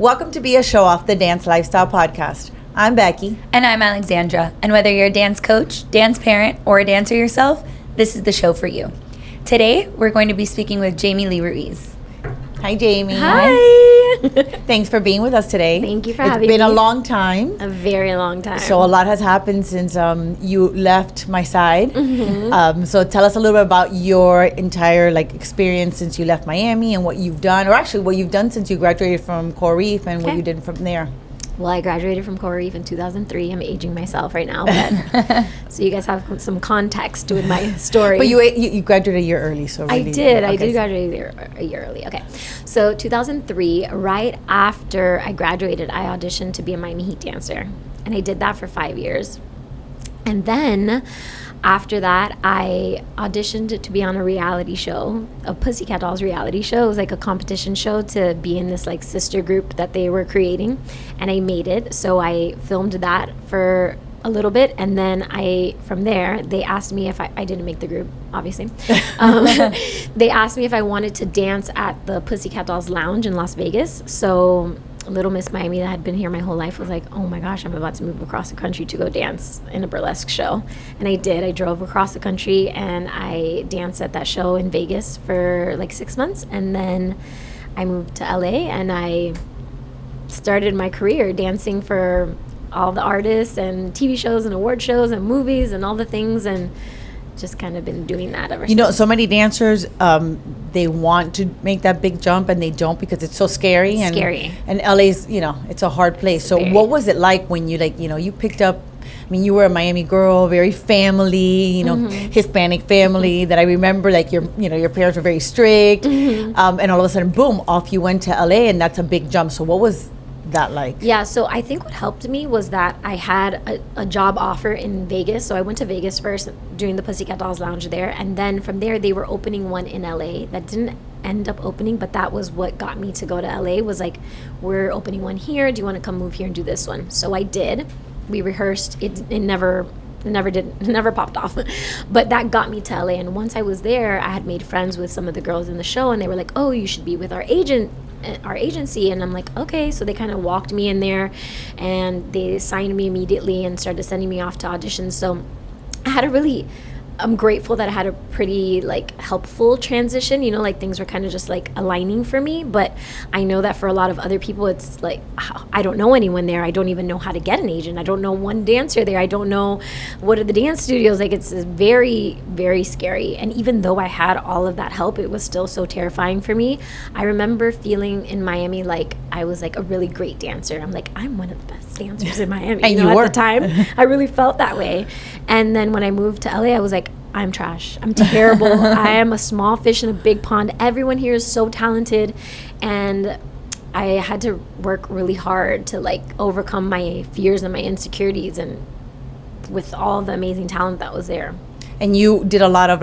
Welcome to B.A.Showoff, the Dance Lifestyle Podcast. I'm Becky. And I'm Alexandra. And whether you're a dance coach, dance parent, or a dancer yourself, this is the show for you. Today, we're going to be speaking with Jaime Ruiz. Hi, Jamie. Hi. Thanks for being with us today. Thank you for having me. It's been a long time. A very long time. So a lot has happened since you left my side. Mm-hmm. So tell us a little bit about your entire experience since you left Miami and what you've done, or actually what you've done since you graduated from Coral Reef and what you did from there. Well, I graduated from Coral Reef in 2003. I'm aging myself right now, but so you guys have some context with my story. But you graduated a year early, so really. I did. I did graduate a year early. Okay. So 2003, right after I graduated, I auditioned to be a Miami Heat dancer. And I did that for 5 years. And then after that, I auditioned to be on a reality show, a Pussycat Dolls reality show. It was like a competition show to be in this sister group that they were creating. And I made it. So I filmed that for a little bit. And then from there, they asked me if I didn't make the group, obviously. They asked me if I wanted to dance at the Pussycat Dolls Lounge in Las Vegas. So Little Miss Miami that had been here my whole life was like, oh my gosh, I'm about to move across the country to go dance in a burlesque show. And I did. I drove across the country and I danced at that show in Vegas for 6 months. And then I moved to LA and I started my career dancing for all the artists and TV shows and award shows and movies and all the things, and just kind of been doing that ever since. So many dancers, they want to make that big jump and they don't because it's so scary. And LA's, it's a hard place. So what was it like when you you picked up, you were a Miami girl, very family, Hispanic family that I remember your parents were very strict. And all of a sudden, boom, off you went to LA, and that's a big jump. So what was that like? Yeah, so I think what helped me was that I had a job offer in Vegas. So I went to Vegas first doing the Pussycat Dolls Lounge there, and then from there they were opening one in LA that didn't end up opening, but that was what got me to go to LA. Was we're opening one here, do you want to come move here and do this one? So I did. We rehearsed. It never popped off. But that got me to LA, and once I was there, I had made friends with some of the girls in the show, and they were like, oh, you should be with our agency. And I'm like, okay. So they kind of walked me in there and they signed me immediately and started sending me off to auditions. So I'm grateful that I had a pretty helpful transition, things were kind of just aligning for me. But I know that for a lot of other people, it's I don't know anyone there. I don't even know how to get an agent. I don't know one dancer there. I don't know what are the dance studios. It's very, very scary. And even though I had all of that help, it was still so terrifying for me. I remember feeling in Miami I was a really great dancer. I'm one of the best dancers in Miami. And at the time, I really felt that way. And then when I moved to LA, I was I'm trash. I'm terrible. I am a small fish in a big pond. Everyone here is so talented. And I had to work really hard to overcome my fears and my insecurities, and with all the amazing talent that was there. And you did a lot of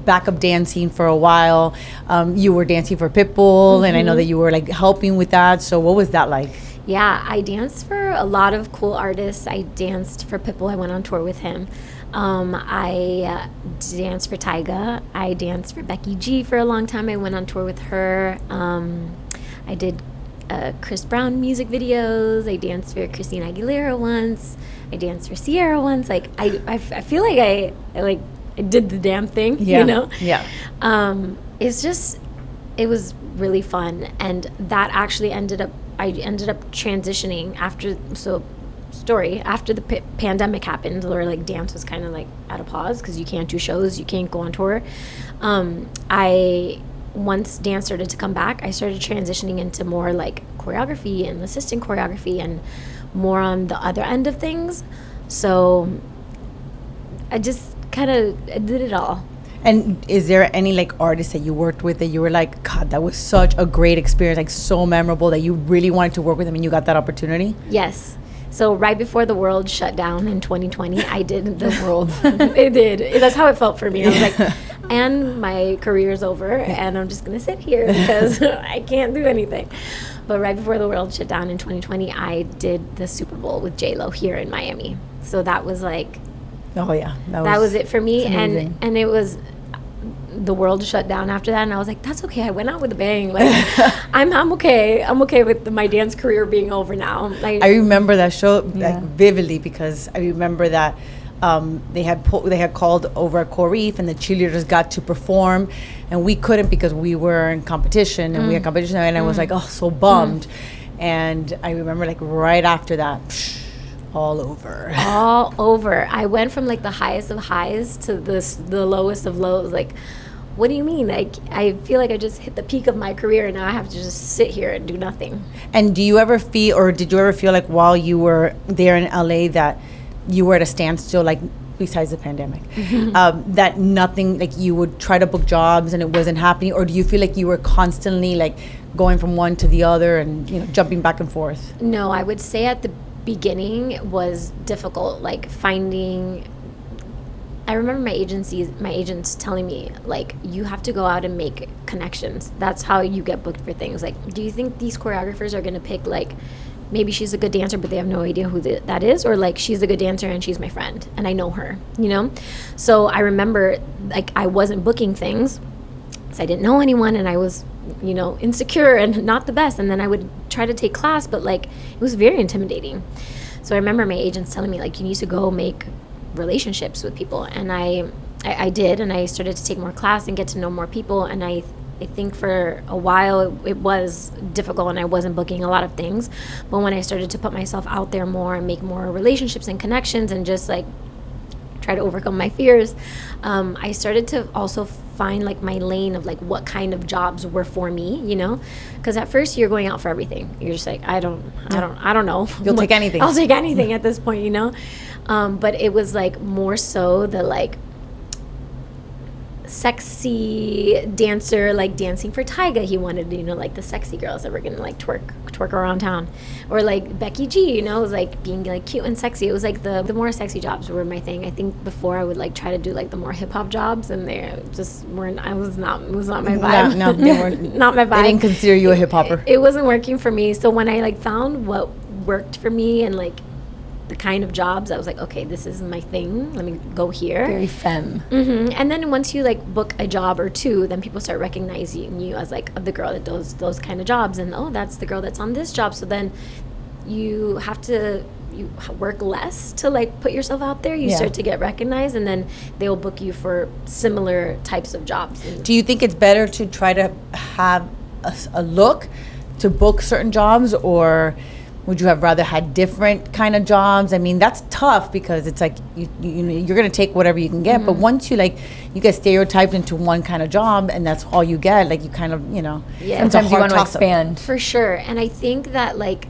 backup dancing for a while. You were dancing for Pitbull, and I know that you were helping with that. So what was that like? Yeah, I danced for a lot of cool artists. I danced for Pitbull. I went on tour with him. I danced for Tyga. I danced for Becky G for a long time. I went on tour with her. I did Chris Brown music videos. I danced for Christina Aguilera once. I danced for Sierra once. I feel like I did the damn thing. Yeah. Yeah. It was really fun, and that actually I ended up transitioning after the pandemic happened, where dance was kind of at a pause because you can't do shows, you can't go on tour. Once dance started to come back, I started transitioning into more choreography and assistant choreography and more on the other end of things. So I just kind of did it all. And is there any artist that you worked with that you were God, that was such a great experience, so memorable that you really wanted to work with them and you got that opportunity? Yes. So right before the world shut down in 2020, I did the world. It did. That's how it felt for me. I was and my career's over, and I'm just going to sit here because I can't do anything. But right before the world shut down in 2020, I did the Super Bowl with J-Lo here in Miami. So that was oh yeah, that was it for me. And it was the world shut down after that, and I was like, that's okay. I went out with a bang. Like, I'm okay. I'm okay with my dance career being over now. Like, I remember that show like vividly, because I remember that they had called over at Coral Reef, and the cheerleaders got to perform, and we couldn't because we were in competition, and we had competition, and I was like, oh, so bummed. And I remember like right after that, all over. I went from like the highest of highs to the lowest of lows. Like, what do you mean? Like, I feel like I just hit the peak of my career, and now I have to just sit here and do nothing. And do you ever feel, or did you ever feel like while you were there in LA that you were at a standstill, like besides the pandemic, that nothing, like you would try to book jobs and it wasn't happening? Or do you feel like you were constantly like going from one to the other and, you know, jumping back and forth? No, I would say at the beginning was difficult, like finding. I remember my agents telling me, like, you have to go out and make connections. That's how you get booked for things. Like, do you think these choreographers are going to pick, like, maybe she's a good dancer but they have no idea who that is, or like she's a good dancer and she's my friend and I know her, you know? So I remember, like, I wasn't booking things because I didn't know anyone, and I was, you know, insecure and not the best. And then I would try to take class, but like it was very intimidating. So I remember my agents telling me, like, you need to go make relationships with people, and I did, and I started to take more class and get to know more people. And I think for a while it was difficult, and I wasn't booking a lot of things. But when I started to put myself out there more and make more relationships and connections and just like try to overcome my fears, I started to also find like my lane of like what kind of jobs were for me, you know? Because at first you're going out for everything. You're just like, I don't know. You'll take anything. I'll take anything at this point, you know? But it was like more so the like sexy dancer, like dancing for Tyga. He wanted, you know, like the sexy girls that were gonna like twerk around town, or like Becky G, you know, it was like being like cute and sexy. It was like the more sexy jobs were my thing. I think before I would like try to do like the more hip hop jobs, and they just weren't. It was not my vibe. No, they weren't. Not my vibe. They didn't consider you a hip hopper. It wasn't working for me. So when I like found what worked for me and like the kind of jobs, I was like, okay, this is my thing. Let me go here. Very femme. Mm-hmm. And then once you like book a job or two, then people start recognizing you as like the girl that does those kind of jobs, and oh, that's the girl that's on this job. So then you have to work less to like put yourself out there. You start to get recognized, and then they'll book you for similar types of jobs. Do you think it's better to try to have a look to book certain jobs, or would you have rather had different kind of jobs? I mean, that's tough because it's like you're going to take whatever you can get. But once you get stereotyped into one kind of job and that's all you get, like you kind of, you know, sometimes you want to expand. For sure. And I think that like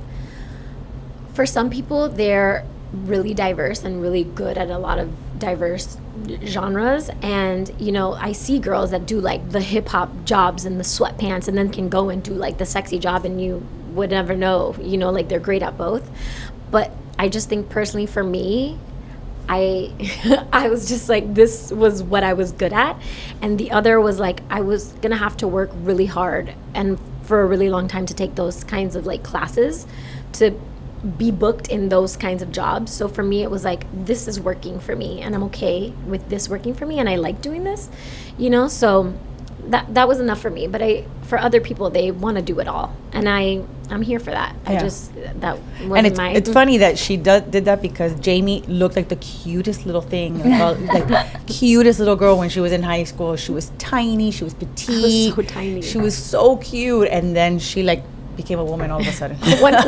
for some people, they're really diverse and really good at a lot of diverse genres. And, you know, I see girls that do like the hip hop jobs and the sweatpants and then can go and do like the sexy job, and you would never know, you know, like they're great at both. But I just think personally for me, I was just like, this was what I was good at, and the other was like I was gonna have to work really hard and for a really long time to take those kinds of like classes to be booked in those kinds of jobs. So for me it was like, this is working for me and I'm okay with this working for me and I like doing this, you know. So that was enough for me. But for other people, they want to do it all, and I'm here for that. Yeah. That wasn't it's funny that she did that because Jamie looked like the cutest little thing, like cutest little girl when she was in high school. She was tiny, she was petite, I was so tiny. She was so cute, and then she like became a woman all of a sudden.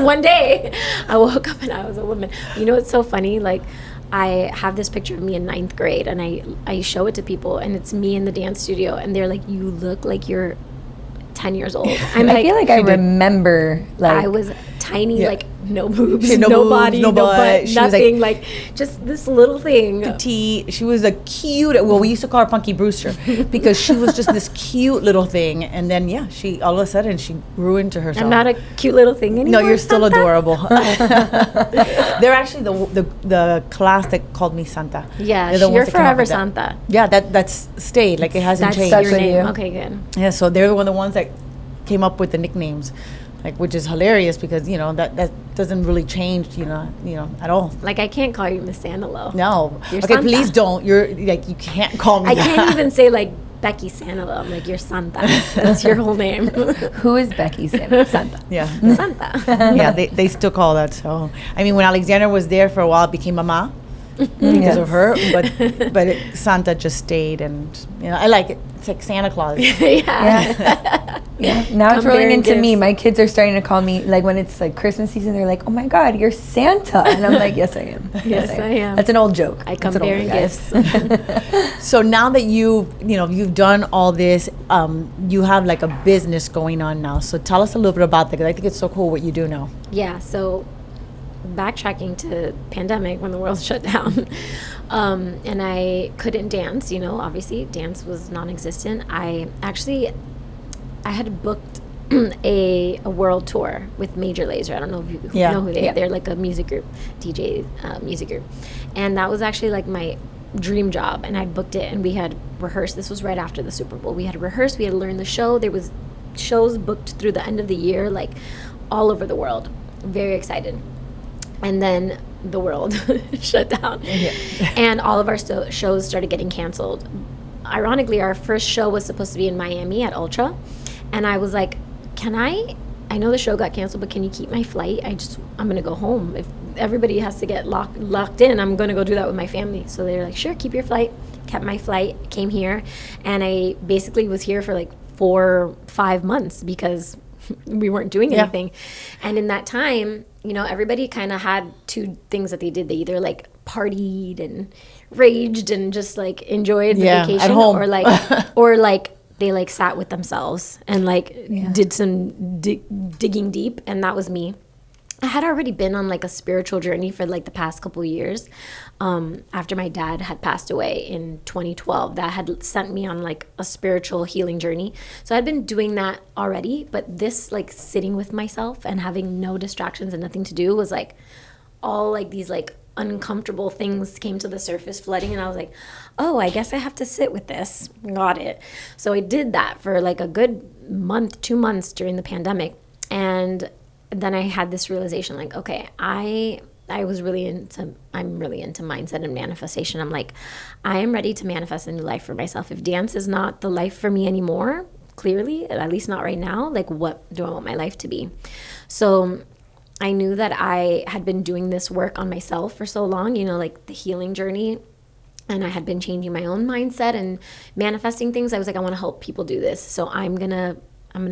one day, I woke up and I was a woman. You know, it's so funny. Like, I have this picture of me in 9th grade, and I show it to people, and it's me in the dance studio, and they're like, you look like you're 10 years old. I feel like I remember, like, I was tiny, like no boobs, no no boobs, body, no no butt, butt. She nothing, was like just this little thing. Petite. She was a cute, well, we used to call her Punky Brewster because she was just this cute little thing, and then she all of a sudden she grew into herself. I'm not a cute little thing anymore. No, you're still adorable. They're actually the class that called me Santa. Yeah, you're forever Santa. Yeah, that's stayed, like it hasn't changed. That's your name. Okay, good. Yeah, so they're one of the ones that came up with the nicknames, like, which is hilarious because, you know, that doesn't really change, you know, at all. Like, I can't call you Miss Sandalo. No. You're okay, Santa. please don't. You're like, you can't call me I that. can't even say like Becky Santa, though. I'm like, you're Santa. That's your whole name. Who is Becky Santa? Santa. Yeah. Santa. Yeah, they still call that. So, I mean, when Alexandra was there for a while, it became Mama because of her. But Santa just stayed, and I like it. It's like Santa Claus. Yeah. Now it's rolling into me. My kids are starting to call me, like when it's like Christmas season, they're like, "Oh my God, you're Santa," and I'm like, "Yes, I am. Yes, I am." That's an old joke. I come bearing gifts. So now that you've done all this, you have like a business going on now. So tell us a little bit about that, because I think it's so cool what you do now. Yeah. So backtracking to pandemic when the world shut down, and I couldn't dance. Obviously dance was non-existent. I had booked a world tour with Major Lazer. I don't know if you know who they are. They're like a music group, DJ music group. And that was actually like my dream job. And I booked it, and we had rehearsed. This was right after the Super Bowl. We had rehearsed. We had learned the show. There was shows booked through the end of the year, like all over the world. Very excited. And then the world shut down. Yeah. And all of our shows started getting canceled. Ironically, our first show was supposed to be in Miami at Ultra. And I was like, I know the show got canceled, but can you keep my flight? I'm going to go home. If everybody has to get locked in, I'm going to go do that with my family. So they're like, sure, keep your flight. Kept my flight, came here. And I basically was here for like 4-5 months because we weren't doing anything. And in that time, everybody kind of had two things that they did. They either like partied and raged and just like enjoyed the vacation at home. or like they like sat with themselves and like did some digging deep. And that was me. I had already been on like a spiritual journey for like the past couple years. After my dad had passed away in 2012, that had sent me on like a spiritual healing journey. So I'd been doing that already, but this like sitting with myself and having no distractions and nothing to do was like all like these like uncomfortable things came to the surface flooding, and I was like, oh, I guess I have to sit with this. Got it. So I did that for like a good 2 months during the pandemic. And then I had this realization, like, okay, I'm really into mindset and manifestation. I'm like, I am ready to manifest a new life for myself. If dance is not the life for me anymore, clearly, at least not right now, like what do I want my life to be? So I knew that I had been doing this work on myself for so long, like the healing journey. And I had been changing my own mindset and manifesting things. I was like, I want to help people do this. So I'm going to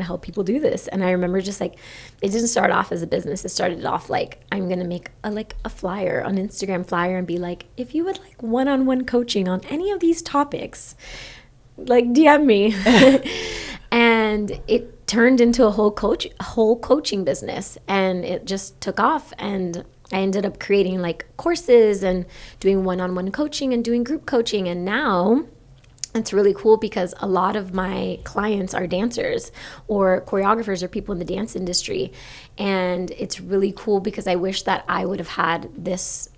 help people do this. And I remember just like, it didn't start off as a business. It started off like, I'm going to make a flyer, an Instagram flyer, and be like, if you would like one-on-one coaching on any of these topics, like DM me. And it turned into a whole coaching business, and it just took off. And I ended up creating like courses and doing one-on-one coaching and doing group coaching. And now it's really cool because a lot of my clients are dancers or choreographers or people in the dance industry. And it's really cool because I wish that I would have had this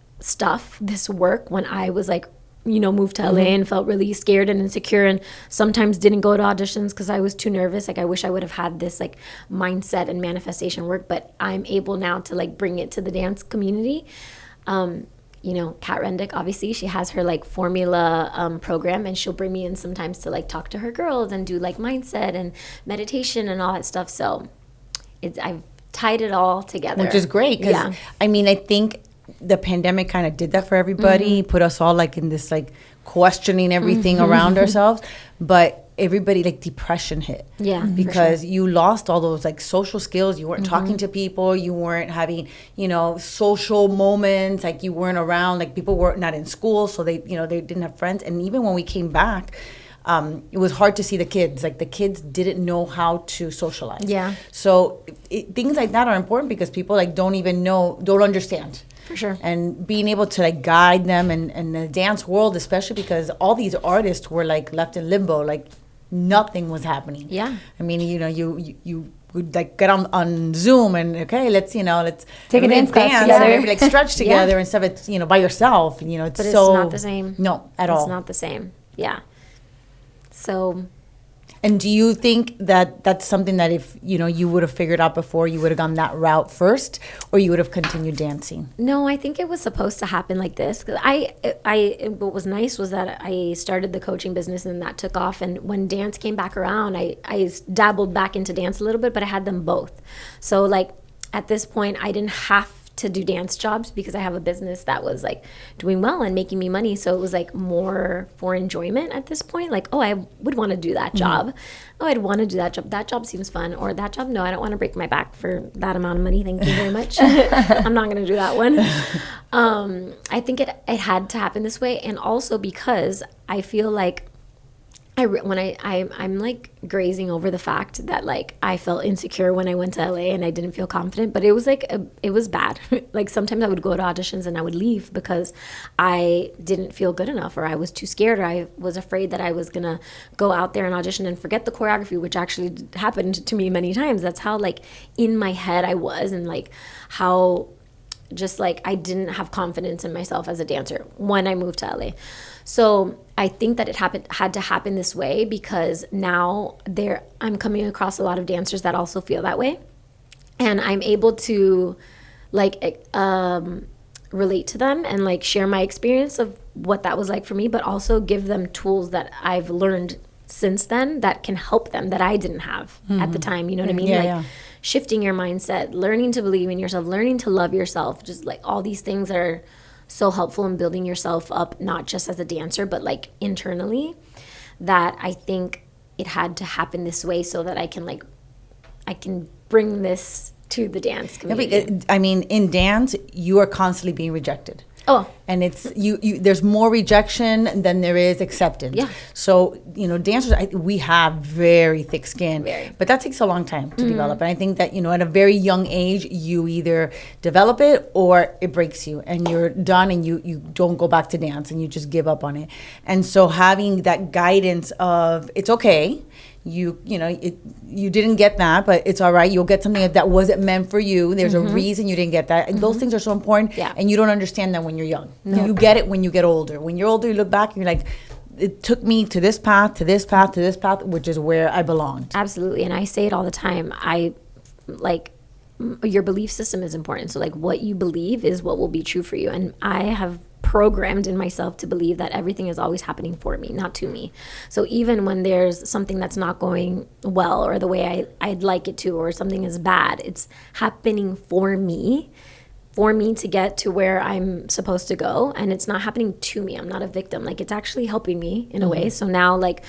work when I was like, moved to LA and felt really scared and insecure and sometimes didn't go to auditions because I was too nervous. Like I wish I would have had this like mindset and manifestation work, but I'm able now to like bring it to the dance community. Kat Rendick, obviously, she has her like formula program, and she'll bring me in sometimes to like talk to her girls and do like mindset and meditation and all that stuff. So I've tied it all together. Which is great because, I mean, I think the pandemic kind of did that for everybody, put us all like in this like questioning everything around ourselves. But everybody, like depression hit. Yeah. Because you lost all those like social skills. You weren't talking to people. You weren't having, social moments. Like you weren't around, like people were not in school. So they didn't have friends. And even when we came back, it was hard to see the kids. Like the kids didn't know how to socialize. Yeah. So things like that are important because people like don't understand. For sure. And being able to like guide them and the dance world, especially because all these artists were like left in limbo, like nothing was happening. Yeah. I mean, you would like get on Zoom and okay, let's take a dance class together, maybe like stretch together instead of it's by yourself. It's but so it's not the same. No, at all. It's not the same. Yeah. So And do you think that that's something that if, you would have figured out before, you would have gone that route first, or you would have continued dancing? No, I think it was supposed to happen like this. 'Cause what was nice was that I started the coaching business and that took off. And when dance came back around, I dabbled back into dance a little bit, but I had them both. So like at this point, I didn't have to do dance jobs because I have a business that was like doing well and making me money. So it was like more for enjoyment at this point. Like, oh, I would want to do that job. Oh, I'd want to do that job. That job seems fun. Or that job, no, I don't want to break my back for that amount of money. Thank you very much. I'm not going to do that one. I think it had to happen this way. And also because I feel like I'm like grazing over the fact that like I felt insecure when I went to LA and I didn't feel confident, but it was like it was bad. Like sometimes I would go to auditions and I would leave because I didn't feel good enough, or I was too scared, or I was afraid that I was gonna go out there and audition and forget the choreography, which actually happened to me many times. That's how like in my head I was, and like how just like I didn't have confidence in myself as a dancer when I moved to LA. So I think that it had to happen this way because now I'm coming across a lot of dancers that also feel that way, and I'm able to like relate to them and like share my experience of what that was like for me, but also give them tools that I've learned since then that can help them that I didn't have at the time. You know what I mean? Yeah. Shifting your mindset, learning to believe in yourself, learning to love yourself, just like all these things are so helpful in building yourself up, not just as a dancer, but like internally, that I think it had to happen this way so that I can bring this to the dance community. I mean, in dance, you are constantly being rejected. Oh. And it's you there's more rejection than there is acceptance. Yeah. So, dancers, we have very thick skin. But that takes a long time to develop. And I think that, at a very young age, you either develop it or it breaks you and you're done and you don't go back to dance and you just give up on it. And so having that guidance of it's okay. You didn't get that, but it's all right. You'll get something that wasn't meant for you. There's a reason you didn't get that. And those things are so important. Yeah. And you don't understand that when you're young. No. You get it when you get older. When you're older, you look back and you're like, it took me to this path, to this path, to this path, which is where I belonged. Absolutely. And I say it all the time. Your belief system is important. So like what you believe is what will be true for you. And I have programmed in myself to believe that everything is always happening for me, not to me. So even when there's something that's not going well or the way I'd like it to, or something is bad, it's happening for me to get to where I'm supposed to go. And it's not happening to me. I'm not a victim. Like it's actually helping me in a way. So now like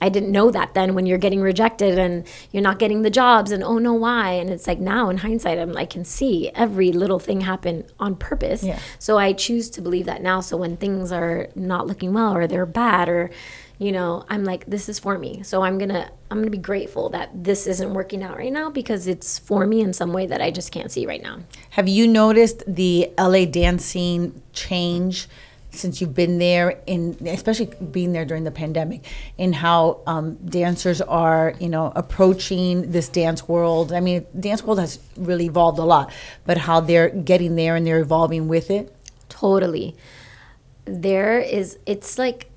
I didn't know that then when you're getting rejected and you're not getting the jobs and oh no, why? And it's like now in hindsight, I can see every little thing happen on purpose. Yeah. So I choose to believe that now. So when things are not looking well or they're bad or, I'm like, this is for me. So I'm gonna be grateful that this isn't working out right now because it's for me in some way that I just can't see right now. Have you noticed the LA dance scene change since you've been there, especially being there during the pandemic, in how dancers are, approaching this dance world? I mean, dance world has really evolved a lot, but how they're getting there and they're evolving with it? Totally. It's like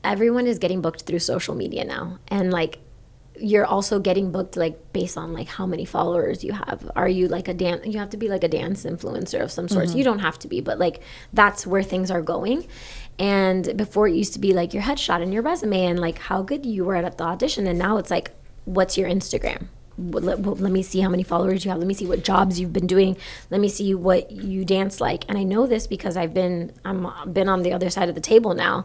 everyone is getting booked through social media now. And like, you're also getting booked like based on like how many followers you have. Are you like you have to be like a dance influencer of some sort. You don't have to be, but like that's where things are going. And before it used to be like your headshot and your resume and like how good you were at the audition. And now it's like, what's your Instagram? Let me see how many followers you have. Let me see what jobs you've been doing. Let me see what you dance like. And I know this because I've been on the other side of the table now.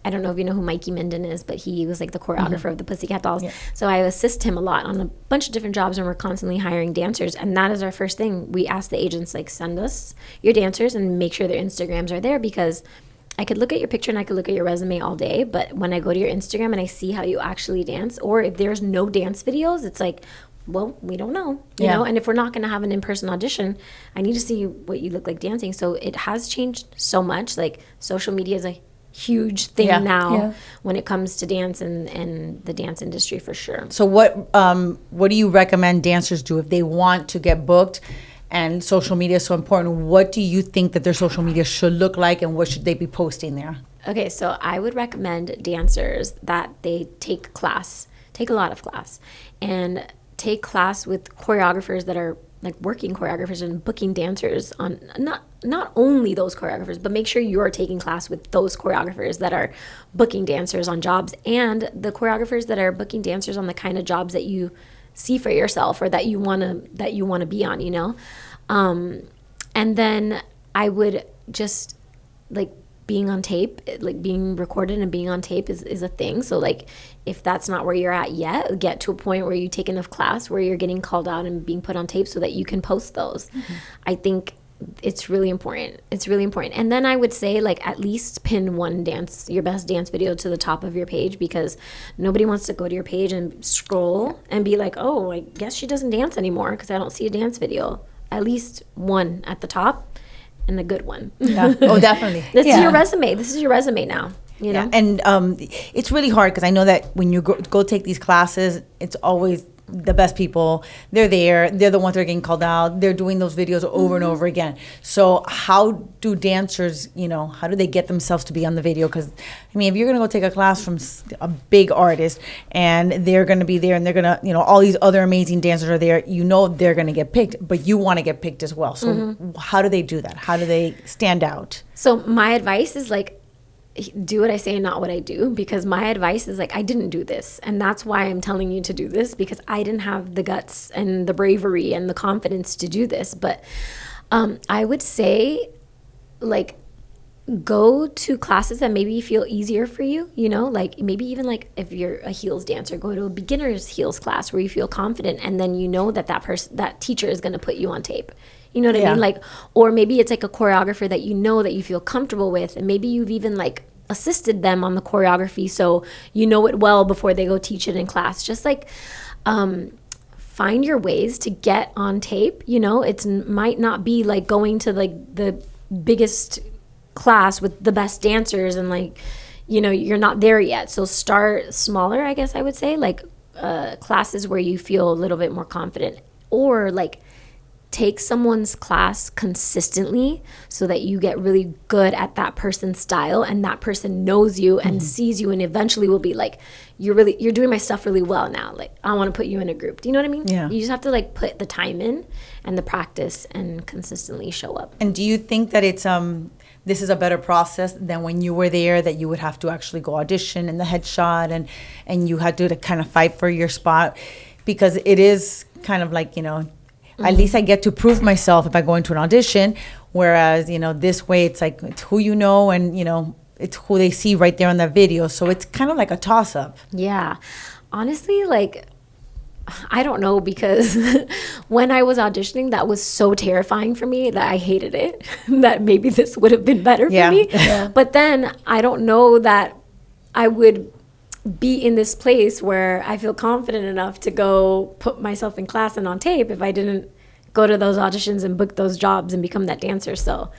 I don't know if you know who Mikey Minden is, but he was like the choreographer of the Pussycat Dolls. Yeah. So I assist him a lot on a bunch of different jobs, and we're constantly hiring dancers. And that is our first thing. We ask the agents, like, send us your dancers and make sure their Instagrams are there, because I could look at your picture and I could look at your resume all day, but when I go to your Instagram and I see how you actually dance, or if there's no dance videos, it's like, well, we don't know, you know? And if we're not going to have an in-person audition, I need to see what you look like dancing. So it has changed so much. Like, social media is a huge thing now when it comes to dance and the dance industry, for sure. So what do you recommend dancers do if they want to get booked and social media is so important? What do you think that their social media should look like, and what should they be posting there? Okay, so I would recommend dancers that they take a lot of class, and take class with choreographers that are like working choreographers and booking dancers on not only those choreographers, but make sure you're taking class with those choreographers that are booking dancers on jobs, and the choreographers that are booking dancers on the kind of jobs that you see for yourself or that you want to be on, you know. And then I would just like being on tape, like being recorded and being on tape is a thing. So like if that's not where you're at yet, get to a point where you take enough class where you're getting called out and being put on tape so that you can post those. Mm-hmm. I think it's really important. It's really important. And then I would say like at least pin your best dance video to the top of your page, because nobody wants to go to your page and scroll and be like, oh, I guess she doesn't dance anymore because I don't see a dance video. At least one at the top. And a good one. Yeah. Oh, definitely. This is your resume. This is your resume now. You know? And it's really hard because I know that when you go take these classes, it's always the best people. They're there. They're the ones that are getting called out. They're doing those videos over and over again. So how do dancers, how do they get themselves to be on the video? Because, I mean, if you're going to go take a class from a big artist and they're going to be there and they're going to, all these other amazing dancers are there, they're going to get picked, but you want to get picked as well. So how do they do that? How do they stand out? So my advice is like, do what I say and not what I do, because my advice is like, I didn't do this, and that's why I'm telling you to do this, because I didn't have the guts and the bravery and the confidence to do this. But I would say like go to classes that maybe feel easier for you, like maybe even like if you're a heels dancer, go to a beginner's heels class where you feel confident, and then that teacher is going to put you on tape. You know what I mean? Like, or maybe it's like a choreographer that that you feel comfortable with, and maybe you've even like assisted them on the choreography, so you know it well before they go teach it in class. Just like find your ways to get on tape. It might not be like going to like the biggest class with the best dancers and like, you're not there yet. So start smaller, I guess I would say, like classes where you feel a little bit more confident, or like take someone's class consistently so that you get really good at that person's style, and that person knows you and sees you, and eventually will be like, you're doing my stuff really well now. Like, I want to put you in a group. Do you know what I mean? Yeah. You just have to like put the time in and the practice and consistently show up. And do you think that it's this is a better process than when you were there, that you would have to actually go audition in the headshot and you had to kind of fight for your spot? Because it is kind of like, at least I get to prove myself if I go into an audition. Whereas, this way it's like, it's who you know, and, it's who they see right there on that video. So it's kind of like a toss up. Yeah. Honestly, like, I don't know, because when I was auditioning, that was so terrifying for me that I hated it, that maybe this would have been better for me. Yeah. But then I don't know that I would be in this place where I feel confident enough to go put myself in class and on tape if I didn't go to those auditions and book those jobs and become that dancer. So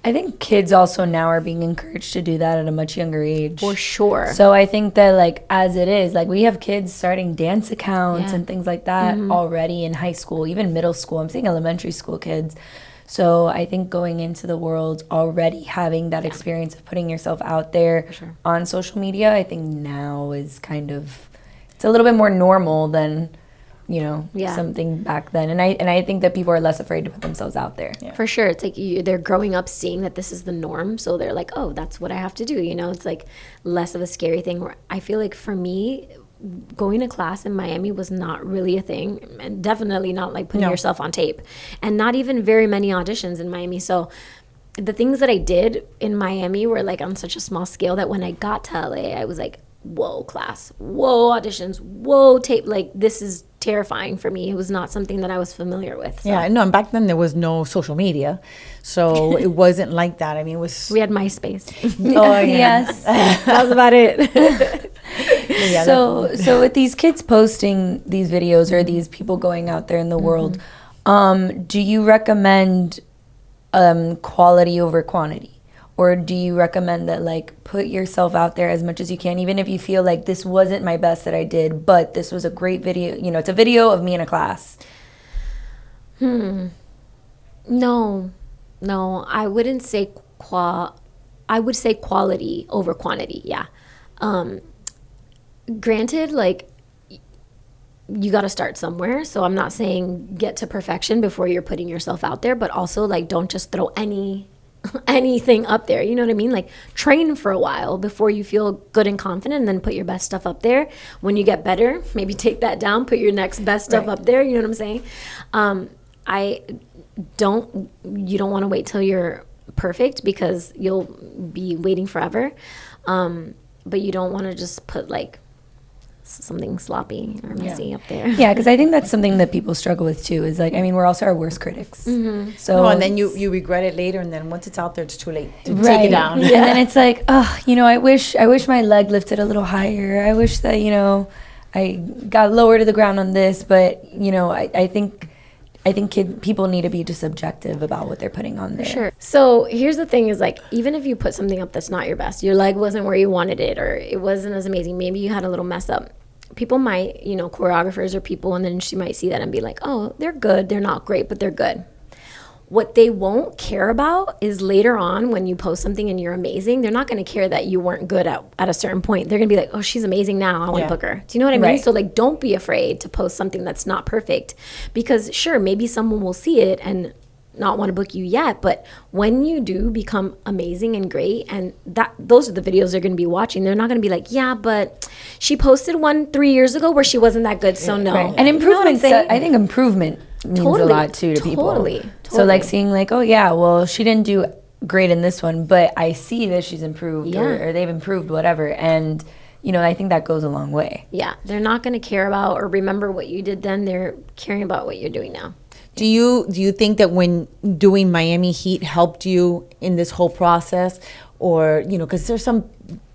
I think kids also now are being encouraged to do that at a much younger age. For sure. So I think that like as it is, like we have kids starting dance accounts and things like that already in high school, even middle school. I'm saying elementary school kids. So I think going into the world already having that experience of putting yourself out there on social media, I think now is kind of, it's a little bit more normal than, something back then. And I think that people are less afraid to put themselves out there. Yeah. For sure. It's like they're growing up seeing that this is the norm. So they're like, oh, that's what I have to do. It's like less of a scary thing. Where I feel like for me, going to class in Miami was not really a thing, and definitely not like putting yourself on tape, and not even very many auditions in Miami. So the things that I did in Miami were like on such a small scale that when I got to LA, I was like, whoa, class, whoa, auditions, whoa, tape. Like, this is terrifying for me. It was not something that I was familiar with. So. Yeah, no, and back then there was no social media, so it wasn't like that. I mean, we had MySpace. Oh, yes. That was about it. Yeah, so with these kids posting these videos or these people going out there in the world, do you recommend quality over quantity? Or do you recommend that, like, put yourself out there as much as you can, even if you feel like this wasn't my best that I did, but this was a great video, it's a video of me in a class? No, I wouldn't say I would say quality over quantity. Yeah. Granted, like, you got to start somewhere. So I'm not saying get to perfection before you're putting yourself out there, but also like don't just throw anything up there. You know what I mean? Like train for a while before you feel good and confident, and then put your best stuff up there. When you get better, maybe take that down, put your next best stuff up there. You know what I'm saying? You don't want to wait till you're perfect, because you'll be waiting forever. But you don't want to just put like something sloppy or messy up there. Yeah, because I think that's something that people struggle with too, is like, I mean, we're also our worst critics. Mm-hmm. So and then you regret it later, and then once it's out there, it's too late to take it down. And then it's like, oh, you know, I wish my leg lifted a little higher. I wish that, you know, I got lower to the ground on this. But, you know, I think people need to be just objective about what they're putting on there. Sure. So here's the thing is, like, even if you put something up that's not your best, your leg wasn't where you wanted it, or it wasn't as amazing, maybe you had a little mess up. People might, you know, choreographers or people, and then she might see that and be like, oh, they're good. They're not great, but they're good. What they won't care about is later on when you post something and you're amazing, they're not going to care that you weren't good at a certain point. They're going to be like, oh, she's amazing now. I want to book her. Do you know what I mean? Right. So like, don't be afraid to post something that's not perfect, because sure, maybe someone will see it and not want to book you yet, but when you do become amazing and great, and those are the videos they're going to be watching, they're not going to be like, yeah, but she posted one 3 years ago where she wasn't that good, so no. Right. And improvement, I think improvement means a lot too to people. Totally. So like seeing like, oh yeah, well, she didn't do great in this one, but I see that she's improved, or they've improved, whatever, and you know, I think that goes a long way. Yeah, they're not going to care about or remember what you did then. They're caring about what you're doing now. Do you think that when doing Miami Heat helped you in this whole process, or, you know, because there's some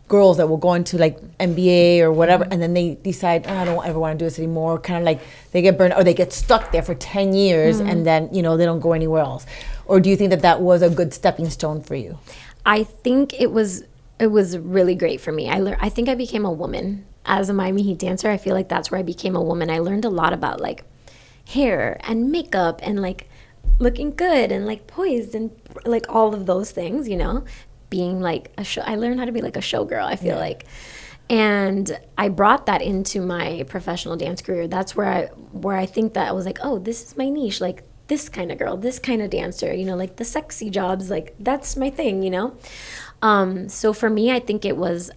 girls that will go into like NBA or whatever, and then they decide, oh, I don't ever want to do this anymore, kind of like they get burned, or they get stuck there for 10 years and then, you know, they don't go anywhere else? Or do you think that was a good stepping stone for you? I think it was really great for me. I think I became a woman as a Miami Heat dancer. I feel like that's where I became a woman. I learned a lot about like hair and makeup and like looking good and like poised and like all of those things, you know, being like I learned how to be like a showgirl, I feel like. And I brought that into my professional dance career. That's where I think that I was like, oh, this is my niche, like this kind of girl, this kind of dancer, you know, like the sexy jobs, like that's my thing, you know. So for me, I think it was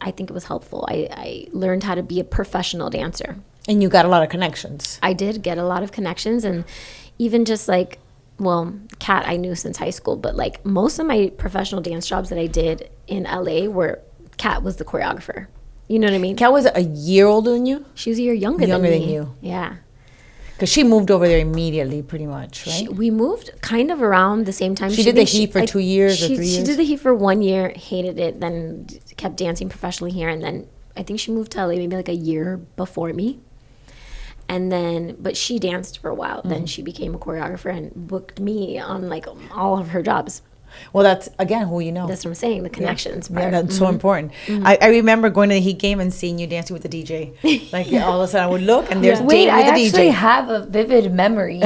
helpful. I learned how to be a professional dancer. And you got a lot of connections. I did get a lot of connections, and even just like, well, Kat I knew since high school, but like most of my professional dance jobs that I did in LA were Kat was the choreographer. You know what I mean? Kat was a year older than you? She was a year younger than you. Yeah. Because she moved over there immediately, pretty much, right? We moved kind of around the same time. She did the Heat for 2 years or 3 years? She did the Heat for 1 year, hated it, then kept dancing professionally here, and then I think she moved to LA maybe like a year before me. And then, but she danced for a while. Then she became a choreographer and booked me on like all of her jobs. Well, that's, again, who you know. That's what I'm saying, the connections. Yeah, that's so important. I remember going to the Heat game and seeing you dancing with the DJ. Like, all of a sudden I would look and there's Jamie with the DJ. I actually have a vivid memory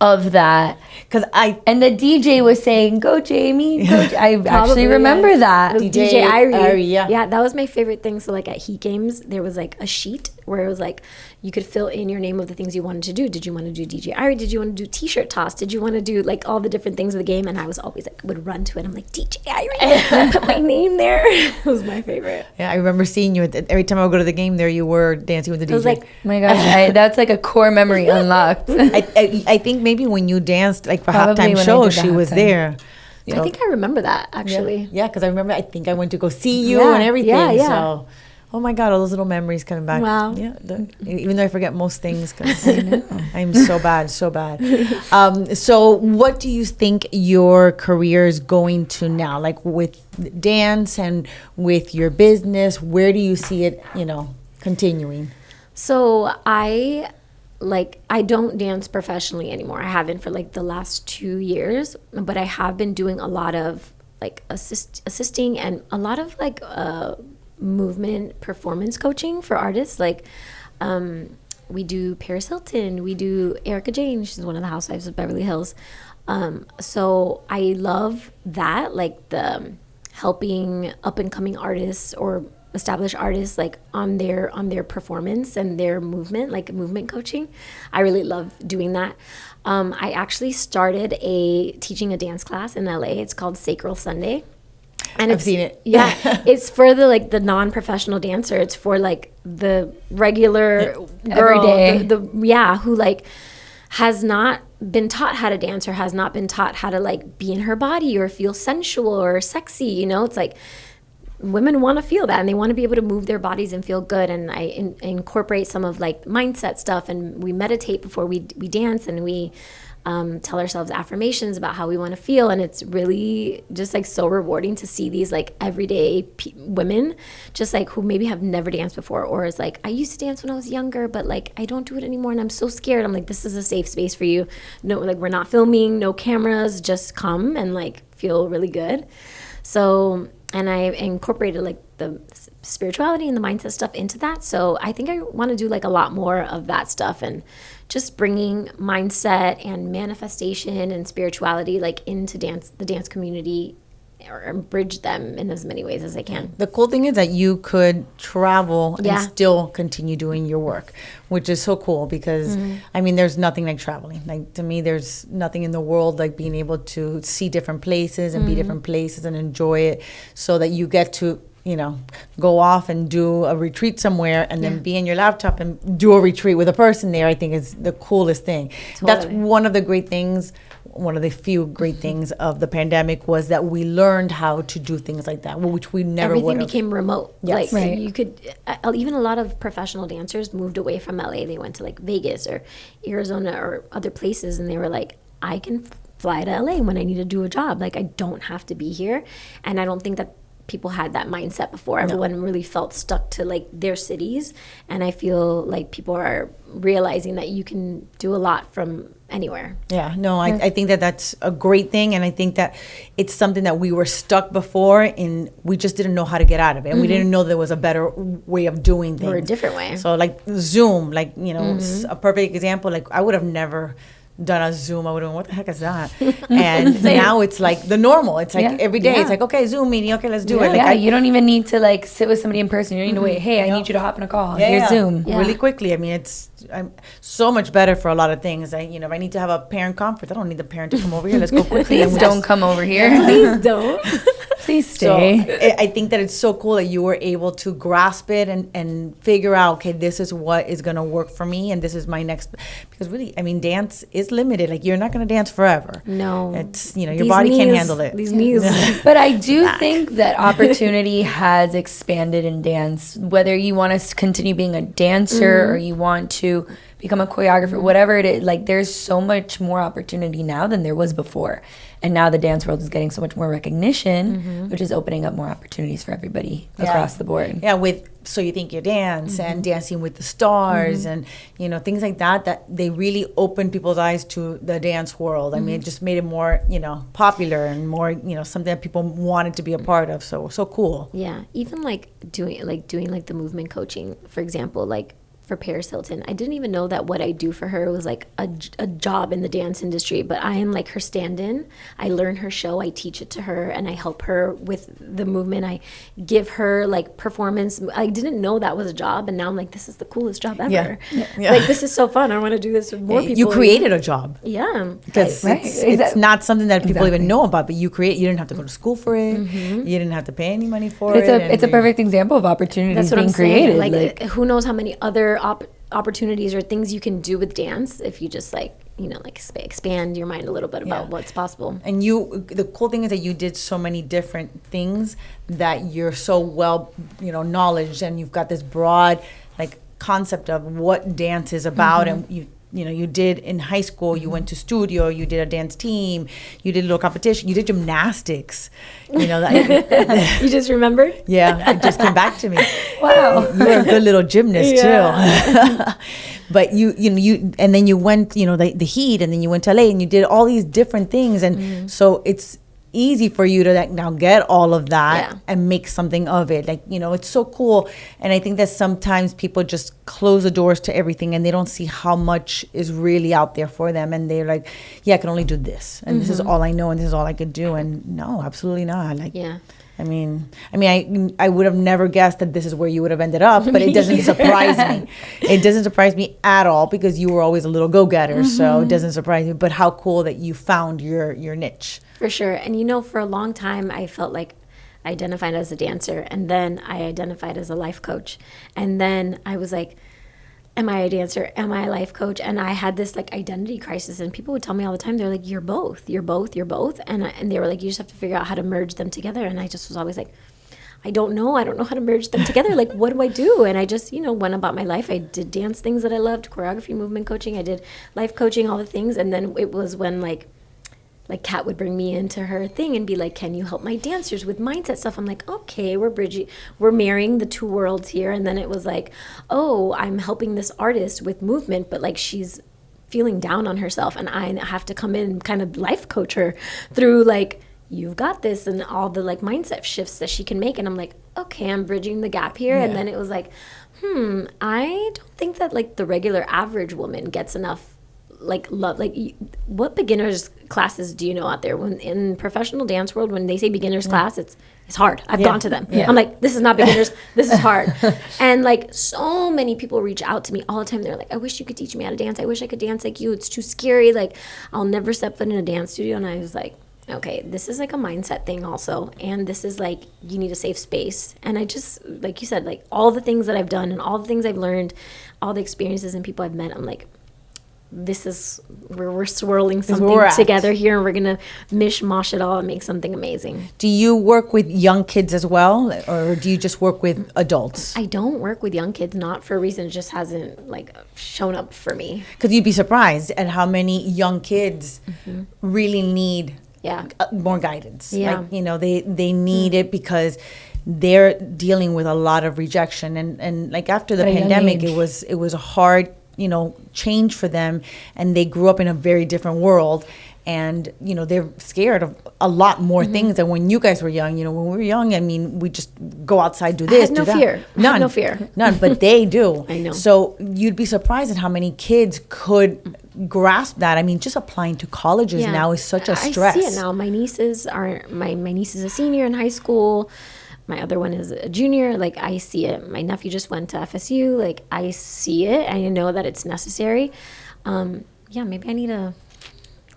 of that. And the DJ was saying, go Jamie, go I actually remember that. DJ Irie. Yeah, that was my favorite thing. So like at Heat games, there was like a sheet where it was like, you could fill in your name of the things you wanted to do. Did you want to do DJ Irie? Did you want to do t-shirt toss? Did you want to do like all the different things of the game? And I was always like, would run to it. I'm like, DJ Irie, put my name there. It was my favorite. Yeah, I remember seeing you every time I would go to the game there, you were dancing with the DJ. I was like, oh my gosh, that's like a core memory unlocked. I think maybe when you danced like for halftime show, she was there. I think I remember that actually. Yeah, because I think I went to go see you and everything. Yeah. So, oh my God, all those little memories coming back. Wow. Yeah. Even though I forget most things, because I'm so bad. So what do you think your career is going to now? Like with dance and with your business, where do you see it, continuing? So I don't dance professionally anymore. I haven't for like the last 2 years, but I have been doing a lot of like assisting and a lot of like movement performance coaching for artists. Like we do Paris Hilton, we do Erica Jane, she's one of the housewives of Beverly Hills. So I love that, like the helping up and coming artists or established artists like on their performance and their movement, like movement coaching. I really love doing that. I actually started teaching a dance class in LA. It's called Sacral Sunday. And I've seen it. Yeah. It's for the non-professional dancer. It's for like the regular girl, everyday. Who like has not been taught how to dance or has not been taught how to like be in her body or feel sensual or sexy. You know, it's like women want to feel that and they want to be able to move their bodies and feel good. And I incorporate some of like mindset stuff, and we meditate before we dance, and we tell ourselves affirmations about how we want to feel. And it's really just like so rewarding to see these like everyday women just like who maybe have never danced before, or is like, I used to dance when I was younger, but like I don't do it anymore and I'm so scared. I'm like, this is a safe space for you. No, like we're not filming, no cameras, just come and like feel really good. So, and I incorporated like the spirituality and the mindset stuff into that. So I think I want to do like a lot more of that stuff, and just bringing mindset and manifestation and spirituality like into the dance community, or bridge them in as many ways as I can. The cool thing is that you could travel and still continue doing your work, which is so cool because, I mean, there's nothing like traveling. Like, to me, there's nothing in the world like being able to see different places and be different places and enjoy it, so that you get to, you know, go off and do a retreat somewhere and then be in your laptop and do a retreat with a person there. I think is the coolest thing. Totally. That's one of the great things. One of the few great things of the pandemic was that we learned how to do things like that, which we never would have. Everything became remote. Yes. Like you could, even a lot of professional dancers moved away from LA. They went to like Vegas or Arizona or other places, and they were like, I can fly to LA when I need to do a job. Like, I don't have to be here. And I don't think that people had that mindset before. Everyone really felt stuck to like their cities, and I feel like people are realizing that you can do a lot from anywhere. I think that that's a great thing, and I think that it's something that we were stuck before and we just didn't know how to get out of it, and we didn't know there was a better way of doing things, or a different way. So like Zoom, like, you know, a perfect example. Like, I would have never done a Zoom. I would have been, what the heck is that? And now it's like the normal. It's like every day. It's like, okay, Zoom meeting. Okay, let's do it. Like, you don't even need to like sit with somebody in person. You don't need to wait. Hey, I need you to hop in a call. Here's Zoom. Really quickly. I mean, I'm so much better for a lot of things. If I need to have a parent conference, I don't need the parent to come over here. Let's go quickly. Please don't come over here. Please don't. Please stay. So I think that it's so cool that you were able to grasp it and figure out, okay, this is what is going to work for me, and this is my next. Because really, I mean, dance is limited. Like, you're not going to dance forever. No. It's, you know, your body can't handle it. These knees. But I do think that opportunity has expanded in dance. Whether you want to continue being a dancer or you want to become a choreographer, whatever it is, like, there's so much more opportunity now than there was before. And now the dance world is getting so much more recognition, which is opening up more opportunities for everybody across the board. Yeah, with So You Think You Dance and Dancing with the Stars and, you know, things like that, that they really opened people's eyes to the dance world. I mean, it just made it more, you know, popular and more, you know, something that people wanted to be a part of. So cool. Yeah, even like doing the movement coaching, for example, like for Paris Hilton. I didn't even know that what I do for her was like a job in the dance industry, but I am like her stand-in. I learn her show, I teach it to her, and I help her with the movement. I give her like performance. I didn't know that was a job, and now I'm like, this is the coolest job ever. Yeah. Like, this is so fun. I want to do this with more people. You created a job. Yeah. Because it's not something that people even know about, but you didn't have to go to school for it. You didn't have to pay any money for it. It's a perfect example of opportunities being created. Like, who knows how many other opportunities or things you can do with dance if you just like, you know, like expand your mind a little bit about what's possible. And the cool thing is that you did so many different things that you're so well, you know, knowledge, and you've got this broad like concept of what dance is about. And you know, you did in high school, you went to studio, you did a dance team, you did a little competition, you did gymnastics. You know, you just remembered? Yeah, it just came back to me. Wow. You're a good little gymnast too. But you and then you went, you know, the Heat, and then you went to LA and you did all these different things. And so it's easy for you to like now get all of that and make something of it. Like, you know, it's so cool. And I think that sometimes people just close the doors to everything and they don't see how much is really out there for them, and they're like, yeah, I can only do this, and this is all I know, and this is all I could do. And no, absolutely not. Like, I would have never guessed that this is where you would have ended up, but it doesn't surprise me. It doesn't surprise me at all because you were always a little go-getter, so it doesn't surprise me. But how cool that you found your niche. For sure. And for a long time, I felt like I identified as a dancer, and then I identified as a life coach. And then I was like, am I a dancer? Am I a life coach? And I had this like identity crisis, and people would tell me all the time, they're like, you're both. And they were like, you just have to figure out how to merge them together. And I just was always like, I don't know how to merge them together. Like, what do I do? And I just, went about my life. I did dance things that I loved, choreography, movement coaching. I did life coaching, all the things. And then it was when like Kat would bring me into her thing and be like, can you help my dancers with mindset stuff? I'm like, okay, we're marrying the two worlds here. And then it was like, oh, I'm helping this artist with movement, but like she's feeling down on herself, and I have to come in and kind of life coach her through like, you've got this, and all the like mindset shifts that she can make. And I'm like, okay, I'm bridging the gap here. Yeah. And then it was like, I don't think that like the regular average woman gets enough like love. Like, what beginners classes do you know out there? When in professional dance world, when they say beginners class, it's hard. I've gone to them. I'm like, this is not beginners. This is hard. And like, so many people reach out to me all the time. They're like, I wish you could teach me how to dance. I wish I could dance like you. It's too scary. Like, I'll never step foot in a dance studio. And I was like, okay, this is like a mindset thing also. And this is like, you need a safe space. And I just, like you said, like all the things that I've done and all the things I've learned, all the experiences and people I've met, I'm like, this is where we're swirling something together here, and we're going to mishmash it all and make something amazing. Do you work with young kids as well, or do you just work with adults? I don't work with young kids, not for a reason. It just hasn't like shown up for me. Because you'd be surprised at how many young kids really need more guidance. Yeah. Like, they need it because they're dealing with a lot of rejection. And like after the pandemic, it was a hard change for them, and they grew up in a very different world, and they're scared of a lot more things than when you guys were young. When we were young, we just go outside, do this, do that. I had no fear. None, but they do. I know. So you'd be surprised at how many kids could grasp that. Just applying to colleges now is such a stress. I see it now. My niece is a senior in high school. My other one is a junior. Like, I see it. My nephew just went to FSU. Like, I see it. I know that it's necessary. Maybe I need to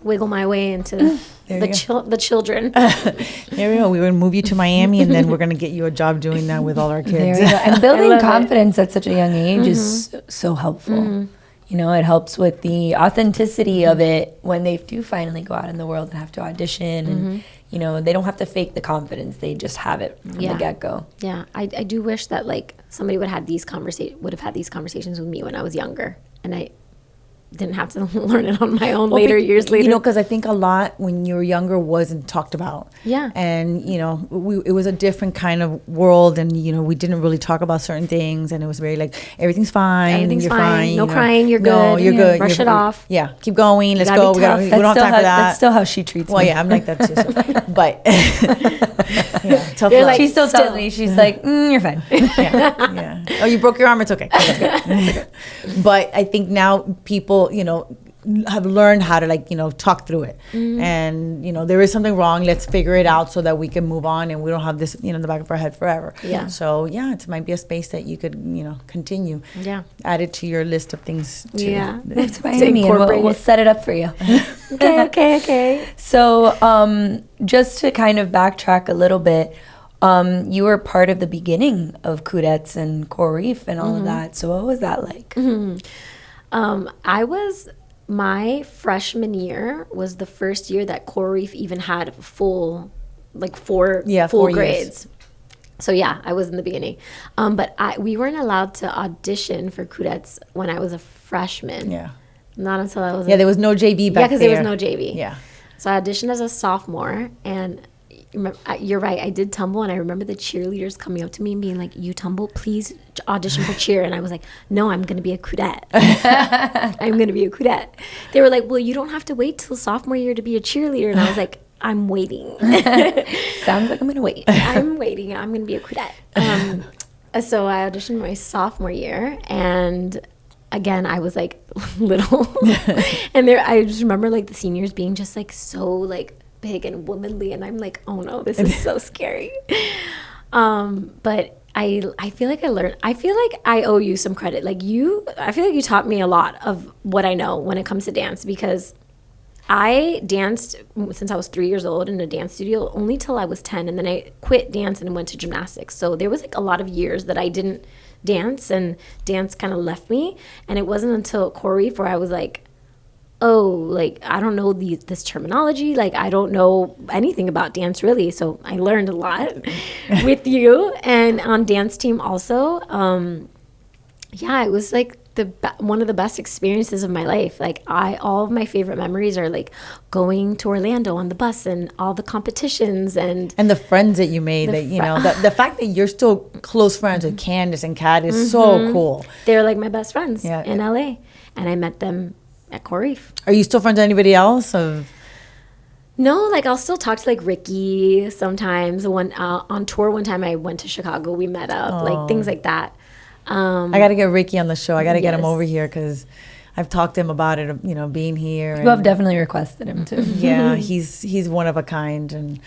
wiggle my way into the children. There we go. We're going to move you to Miami, and then we're going to get you a job doing that with all our kids. There we go. And building confidence at such a young age is so helpful. It helps with the authenticity of it when they do finally go out in the world and have to audition. And, they don't have to fake the confidence. They just have it from the get-go. Yeah. I do wish that, like, somebody would have had these conversations with me when I was younger. And I didn't have to learn it on my own years later. Because I think a lot when you were younger wasn't talked about. Yeah. And, it was a different kind of world, and, we didn't really talk about certain things, and it was very like, everything's fine. You're fine. No crying. You're good. No, you're good. Brush it off. Yeah. Keep going. Let's go. We don't have time for that. That's still how she treats me. Well, yeah, I'm like that too. So. But, tough love. She still tells me, she's like, you're fine. Yeah. Oh, you broke your arm? It's okay. It's good. But I think now people, have learned how to talk through it. And, there is something wrong. Let's figure it out so that we can move on and we don't have this, in the back of our head forever. Yeah. So, it might be a space that you could, continue. Yeah. Add it to your list of things to move to Miami, and we'll set it up for you. Okay. So, just to kind of backtrack a little bit, you were part of the beginning of Coudettes and Coral Reef and all of that. So what was that like? My freshman year was the first year that Coral Reef even had four grades. So I was in the beginning. But we weren't allowed to audition for Coudettes when I was a freshman. Yeah. Not until I was there was no JV back there. Yeah, because there was no JV. Yeah. So I auditioned as a sophomore, and you're right, I did tumble, and I remember the cheerleaders coming up to me and being like, you tumble, please audition for cheer. And I was like, no, I'm going to be a Coudette. I'm going to be a Coudette. They were like, well, you don't have to wait till sophomore year to be a cheerleader. And I was like, I'm waiting. Sounds like I'm going to wait. I'm waiting. I'm going to be a Coudette. So I auditioned my sophomore year, and again, I was like little. And I just remember like the seniors being just like so like big and womanly, and I'm like, oh no, this is so scary. But I feel like I feel like I owe you some credit. Like I feel like you taught me a lot of what I know when it comes to dance, because I danced since I was 3 years old in a dance studio only till I was 10. And then I quit dance and went to gymnastics. So there was like a lot of years that I didn't dance, and dance kind of left me. And it wasn't until Corey where I was like, oh, like, I don't know this terminology. Like, I don't know anything about dance, really. So I learned a lot with you. And on dance team also, yeah, it was like one of the best experiences of my life. Like, all of my favorite memories are like going to Orlando on the bus and all the competitions and the friends that you made. That you know, the fact that you're still close friends with Candace and Kat is so cool. They're like my best friends in LA, and I met them at Corey. Are you still friends with anybody else? No, like I'll still talk to like Ricky sometimes. When on tour one time I went to Chicago, we met up, like things like that. I got to get Ricky on the show. I got to get him over here because I've talked to him about it, you know, being here. You have definitely requested him too. Yeah, he's one of a kind, and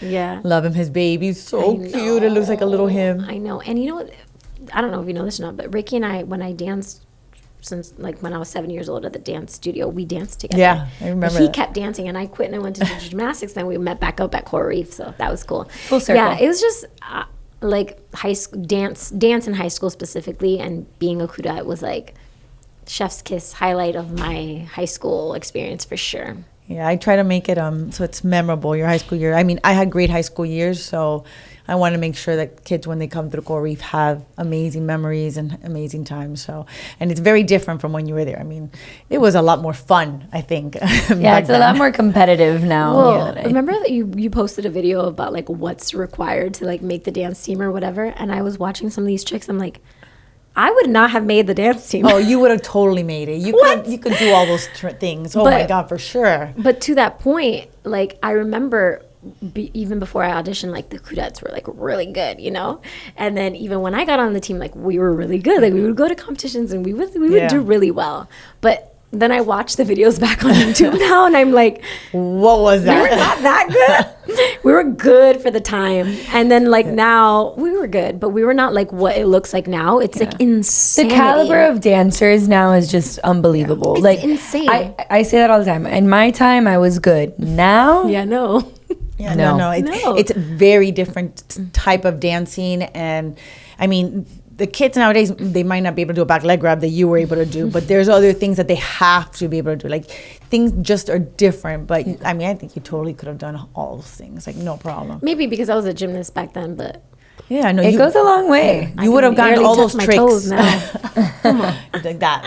love him. His baby's so cute. It looks like a little him. I know. And you know what? I don't know if you know this or not, but Ricky and I, when I danced, since like when I was 7 years old at the dance studio, we danced together. Yeah, I remember. He kept dancing, and I quit and I went to gymnastics. Then we met back up at Coral Reef, so that was cool. Full circle. Yeah, it was just like high school dance in high school specifically, and being a Kudette was like chef's kiss highlight of my high school experience for sure. Yeah, I try to make it so it's memorable, your high school year. I mean, I had great high school years, so I want to make sure that kids, when they come through Coral Reef, have amazing memories and amazing times. So, and it's very different from when you were there. I mean, it was a lot more fun, I think. Yeah, it's a lot more competitive now. Well, remember that you posted a video about like what's required to like make the dance team or whatever, and I was watching some of these chicks. I'm like, I would not have made the dance team. Oh, you would have totally made it. You could do all those things. Oh my God, for sure. But to that point, like I remember even before I auditioned, like the Kudettes were like really good, you know? And then even when I got on the team, like we were really good. Like we would go to competitions and we would do really well. But then I watch the videos back on YouTube now, and I'm like, what was that? We were not that good. We were good for the time. And then like now we were good, but we were not like what it looks like now. It's like insane. The caliber of dancers now is just unbelievable. It's like insane. I say that all the time. In my time, I was good. Now, yeah, no. Yeah, no. It's a very different type of dancing, and I mean, the kids nowadays, they might not be able to do a back leg grab that you were able to do, but there's other things that they have to be able to do. Like, things just are different. But, I mean, I think you totally could have done all those things. Like, no problem. Maybe because I was a gymnast back then, but... Yeah, I know. It goes a long way. You would have gotten all those tricks. Toes now. Come on. Like that.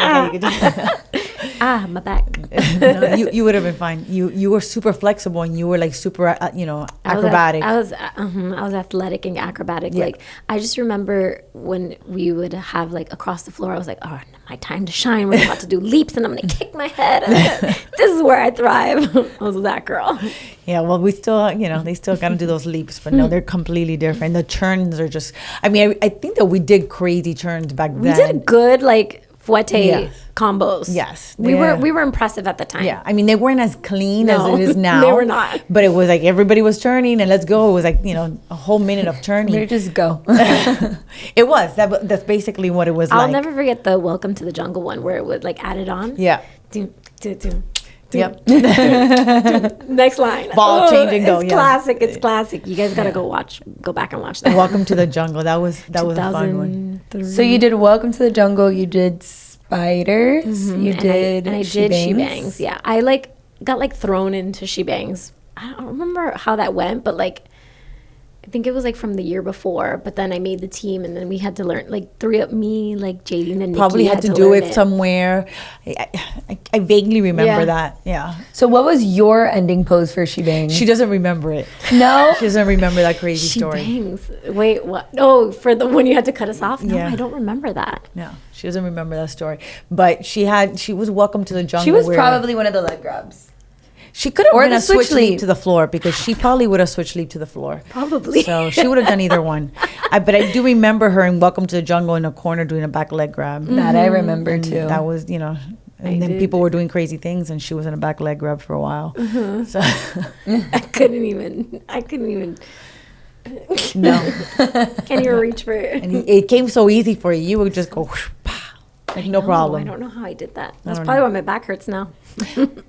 My back. No, you would have been fine. You were super flexible, and you were like super, acrobatic. I was athletic and acrobatic. Yeah. Like I just remember when we would have like across the floor, I was like, oh, my time to shine. We're about to do leaps, and I'm gonna kick my head. This is where I thrive. I was that girl. Yeah, well, we still, they still got to do those leaps, but no, they're completely different. The turns are just, I mean, I think that we did crazy turns back then. We did good, like, fouette combos. Yes. We were impressive at the time. Yeah. I mean, they weren't as clean as it is now. They were not. But it was like everybody was turning, and let's go. It was like, a whole minute of turning. We just go. It was. That's basically what it was like. I'll never forget the Welcome to the Jungle one where it would like add it on. Yeah. Yep. Next line. Ball change and go. It's classic. It's classic. You guys gotta go back and watch that. Welcome to the Jungle. That was a fun one. So you did Welcome to the Jungle. You did Spiders. Mm-hmm. You did. I did She Bangs. Yeah, I got thrown into She Bangs. I don't remember how that went, but I think it was from the year before, but then I made the team, and then we had to learn, me, Jaden and Nikki probably had to do it somewhere. I vaguely remember that. Yeah. So what was your ending pose for She Bangs? She doesn't remember it. No? She doesn't remember that crazy story. She Bangs. Wait, what? Oh, for the when you had to cut us off? No, yeah. I don't remember that. No, she doesn't remember that story. But she was Welcome to the Jungle. She was probably one of the leg grabs. She could have been a switch leap to the floor, because she probably would have switched leap to the floor. Probably. So she would have done either one. But I do remember her in Welcome to the Jungle in a corner doing a back leg grab. That I remember too. That was, And then people were doing crazy things, and she was in a back leg rub for a while. So I couldn't even. No. Can't even reach for it. And it came so easy for you. You would just go, whoosh, pow, like no problem. I don't know how I did that. That's probably why my back hurts now.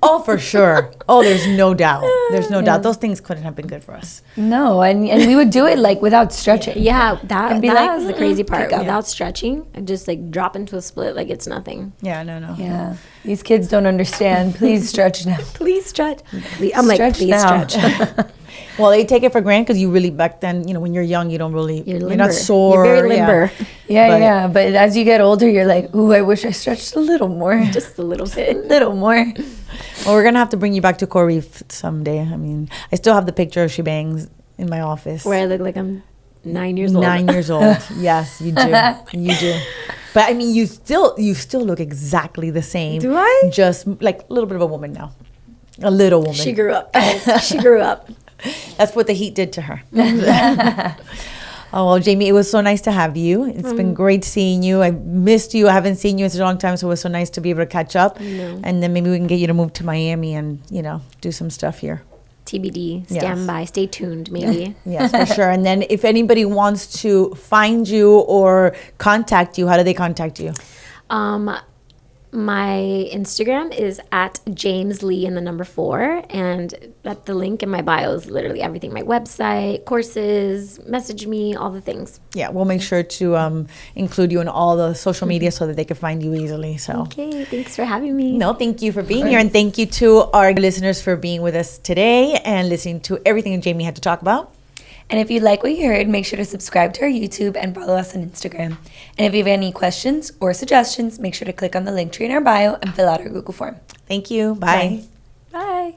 Oh, for sure. Oh, there's no doubt. There's no doubt. Those things couldn't have been good for us. No, and we would do it like without stretching. Yeah, that like, was the crazy part. Without stretching, I just like drop into a split like it's nothing. Yeah, no. Yeah, these kids don't understand. Please stretch now. Please stretch. I'm like, please stretch. Well, they take it for granted because you really, back then, you know, when you're young, you don't really, you're not sore. You're very limber. Yeah, but as you get older, you're like, ooh, I wish I stretched a little more. Just a little bit. A little more. Well, we're going to have to bring you back to Coral Reef someday. I mean, I still have the picture of She Bangs in my office. Where I look like I'm 9 years old. 9 years old. Yes, you do. You do. But I mean, you still look exactly the same. Do I? Just like a little bit of a woman now. A little woman. She grew up. She grew up. That's what the heat did to her. Oh, well, Jaime, it was so nice to have you. It's been great seeing you. I missed you. I haven't seen you in such a long time, so it was so nice to be able to catch up. And then maybe we can get you to move to Miami and, you know, do some stuff here. TBD. Stand by. Stay tuned, maybe. Yes, for sure. And then if anybody wants to find you or contact you, how do they contact you? My Instagram is at James Lee and the number 4, and at the link in my bio is literally everything. My website, courses, message me, all the things. Yeah, we'll make sure to include you in all the social media so that they can find you easily. So okay, thanks for having me. No, thank you for being here, and thank you to our listeners for being with us today and listening to everything Jaime had to talk about. And if you like what you heard, make sure to subscribe to our YouTube and follow us on Instagram. And if you have any questions or suggestions, make sure to click on the link tree in our bio and fill out our Google form. Thank you. Bye. Bye.